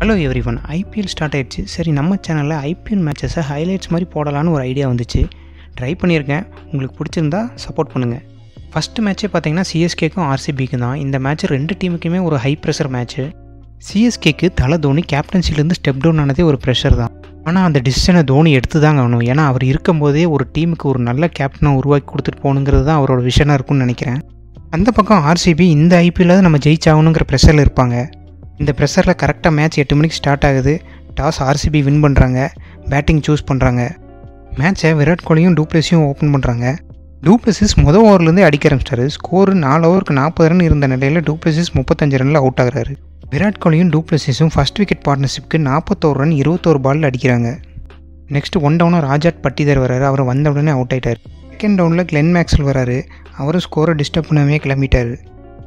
Hello everyone, IPL start ஆயிடுச்சு. சரி, நம்ம சேனலில் ஐபிஎல் மேட்சஸை ஹைலைட்ஸ் மாதிரி போடலான்னு ஒரு ஐடியா வந்துச்சு. ட்ரை பண்ணியிருக்கேன். உங்களுக்கு பிடிச்சிருந்தா சப்போர்ட் பண்ணுங்கள். ஃபஸ்ட்டு மேட்ச்சே பார்த்தீங்கன்னா சிஎஸ்கேக்கும் ஆர்சிபிக்கு தான். இந்த மேட்ச் ரெண்டு டீமுக்குமே ஒரு ஹை ப்ரெஷர் மேட்ச்சு. சிஎஸ்கேக்கு தலை தோனி கேப்டன்சிலேருந்து ஸ்டெப் டவுன் ஆனதே ஒரு ப்ரெஷர் தான். ஆனால் அந்த டிசிஷனை தோனி எடுத்து தாங்க ஆகணும். ஏன்னா அவர் இருக்கும்போதே ஒரு டீமுக்கு ஒரு நல்ல கேப்டனை உருவாக்கி கொடுத்துட்டு போகணுங்கிறது தான் அவரோட விஷனாக இருக்கும்னு நினைக்கிறேன். அந்த பக்கம் ஆர்சிபி இந்த ஐபிஎல்ல நம்ம ஜெயிச்சாகணுங்கிற ப்ரெஷரில் இருப்பாங்க. இந்த ப்ரெஷரில் கரெக்டாக மேட்ச் 8 மணிக்கு ஸ்டார்ட் ஆகுது. டாஸ் ஆர்சிபி வின் பண்ணுறாங்க. பேட்டிங் சூஸ் பண்ணுறாங்க. மேட்சை விராட் கோலியும் டூப்ளஸியும் ஓப்பன் பண்ணுறாங்க. டூப்ளஸிஸ் மொதல் ஓவர்லேருந்தே அடிக்க ஆரம்பிச்சிட்டாரு. ஸ்கோர் 4 ஓவருக்கு 40 ரன் இருந்த நிலையில் டூப்ளஸிஸ் 35 ரனில் அவுட் ஆகிறாரு. விராட் கோலியும் டூப்ளஸிஸும் ஃபஸ்ட் விக்கெட் பார்ட்னர்ஷிப்க்கு 41 ரன் 21 பாலில் அடிக்கிறாங்க. நெக்ஸ்ட் 1 டவுனாக ராஜாட் பட்டிதர் வராரு. அவர் வந்த உடனே அவுட் ஆகிட்டார். செகண்ட் டவுனில் கிளென் மேக்ஸ்வெல் வராரு. அவரும் ஸ்கோரை டிஸ்டர்ப் பண்ணவே கிளம்பிட்டார்.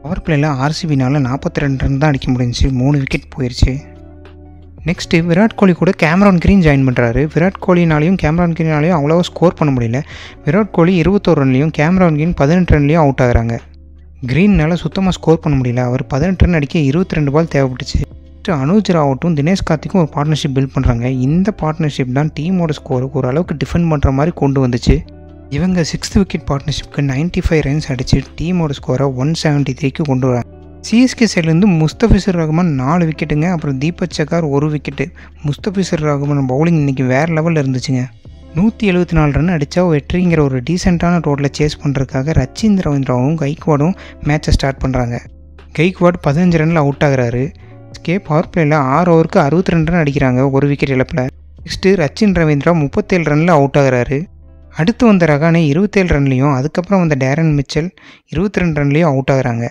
பவர் பிளேயில் ஆர்சிபினால் 42 ரன் தான் அடிக்க முடிஞ்சிச்சு. 3 விக்கெட் போயிடுச்சு. நெக்ஸ்ட்டு விராட் கோலி கூட கேமரான் கிரீன் ஜாயின் பண்ணுறாரு. விராட் கோலினாலையும் கேமரான் கிரீனாலையும் அவ்வளோவா ஸ்கோர் பண்ண முடியல. விராட் கோலி 21 ரன்லையும் கேமரான் கிரீன் 18 ரன்லையும் அவுட் ஆகிறாங்க. கிரீனால் சுத்தமாக ஸ்கோர் பண்ண முடியல. அவர் 18 ரன் அடிக்க 22 பால் தேவைப்பட்டுச்சு. அனுஜ் ராவட்டும் தினேஷ் கார்த்திக்கும் ஒரு பார்ட்னர்ஷிப் பில்ட் பண்ணுறாங்க. இந்த பார்ட்னர்ஷிப் தான் டீமோட ஸ்கோருக்கு ஓரளவுக்கு டிஃபெண்ட் பண்ணுற மாதிரி கொண்டு வந்துச்சு. இவங்க 6th விக்கெட் பார்ட்னர்ஷிப்க்கு 95 ரன்ஸ் அடித்து டீமோட ஸ்கோரை 173க்கு கொண்டு வராங்க. சிஎஸ்கே சைட்லேருந்து முஸ்தபிசுர் ரஹ்மான் 4 விக்கெட்டுங்க. அப்புறம் தீபக் சகார் 1 விக்கெட்டு. முஸ்தபிசுர் ரஹ்மான் பவுலிங் இன்றைக்கி வேறு லெவலில் இருந்துச்சுங்க. 174 ரன் அடித்தா வெற்றிங்கிற ஒரு டீசெண்டான டோட்டலை சேஸ் பண்ணுறதுக்காக ரச்சின் ரவீந்திராவும் கைக்வாடும் மேட்சை ஸ்டார்ட் பண்ணுறாங்க. கைக்வாட் 15 ரனில் அவுட் ஆகிறாரு. பவர் பிளேயில் 6 ஓவருக்கு 62 ரன் அடிக்கிறாங்க, 1 விக்கெட் இழப்பில். நெக்ஸ்ட்டு ரச்சின் ரவீந்திரா 37 ரனில் அவுட் ஆகிறாரு. அடுத்து வந்த ரகானே 27 ரன்லையும், அதுக்கப்புறம் வந்த டேரன் மிச்சல் 22 ரன்லையும் அவுட் ஆகிறாங்க.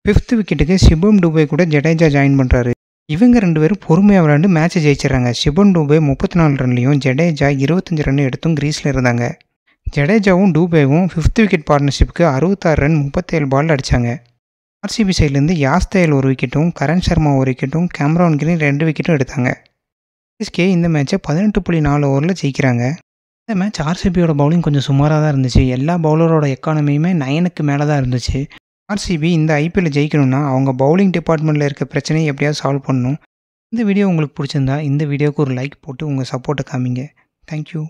5th விக்கெட்டுக்கு சிபம் டுபே கூட ஜடேஜா ஜாயின் பண்ணுறாரு. இவங்க 2 பேரும் பொறுமையாக விளையாண்டு மேட்சை ஜெயிச்சிடறாங்க. சிபம் டுபே 34 ரன்லையும் ஜடேஜா 25 ரன் எடுத்தும் கிரீஸில் இருந்தாங்க. ஜடேஜாவும் டூபேவும் 5th விக்கெட் பார்ட்னர்ஷிப்புக்கு 66 ரன் 37 பால் அடித்தாங்க. ஆர்சிபி சைட்லேருந்து யாஸ்தயல் 1 விக்கெட்டும், கரண் சர்மா 1 விக்கெட்டும், கேமரான் கிரீன் 2 விக்கெட்டும் எடுத்தாங்க. சிஎஸ்கே இந்த மேட்சை 18.4 ஓவரில் ஜெயிக்கிறாங்க. இந்த மேட்ச் ஆர்சிபியோட பவுலிங் கொஞ்சம் சுமாராக தான் இருந்துச்சு. எல்லா பவுலரோட எக்கானமியுமே 9க்கு மேலே தான் இருந்துச்சு. ஆர்சிபி இந்த ஐபிஎல்ல ஜெயிக்கணும்னா அவங்க பவுலிங் டிபார்ட்மெண்ட்டில் இருக்க பிரச்சனையை எப்படியாவது சால்வ் பண்ணணும். இந்த வீடியோ உங்களுக்கு பிடிச்சிருந்தா இந்த வீடியோவுக்கு ஒரு லைக் போட்டு உங்கள் சப்போர்ட்டை காமிங்க. தேங்க்யூ.